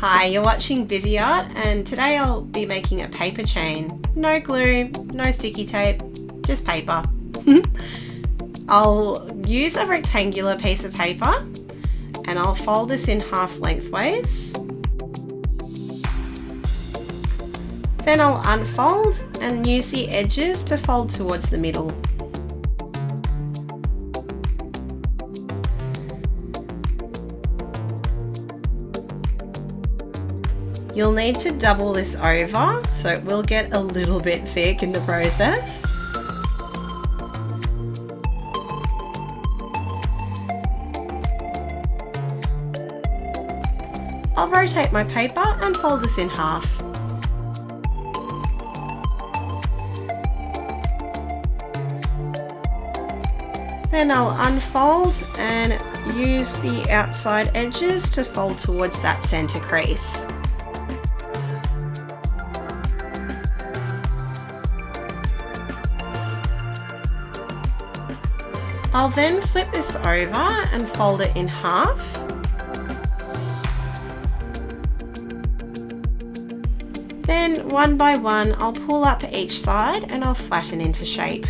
Hi, you're watching Bizzi Art, and today I'll be making a paper chain. No glue, no sticky tape, just paper. I'll use a rectangular piece of paper and I'll fold this in half lengthways. Then I'll unfold and use the edges to fold towards the middle. You'll need to double this over, so it will get a little bit thick in the process. I'll rotate my paper and fold this in half. Then I'll unfold and use the outside edges to fold towards that center crease. I'll then flip this over and fold it in half. Then one by one I'll pull up each side and I'll flatten into shape.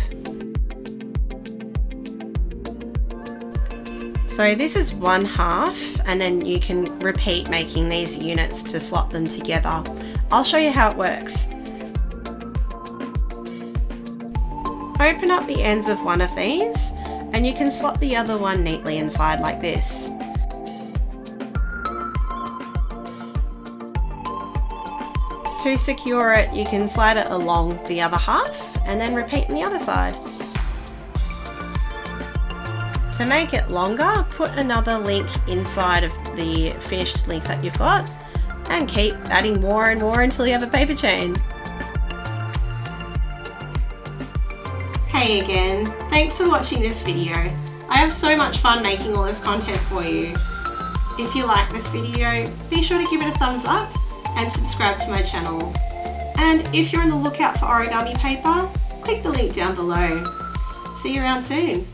So this is one half, and then you can repeat making these units to slot them together. I'll show you how it works. Open up the ends of one of these and you can slot the other one neatly inside like this. To secure it, you can slide it along the other half and then repeat on the other side. To make it longer, put another link inside of the finished link that you've got and keep adding more and more until you have a paper chain. Hey again, thanks for watching this video. I have so much fun making all this content for you. If you like this video, be sure to give it a thumbs up and subscribe to my channel. And if you're on the lookout for origami paper, click the link down below. See you around soon.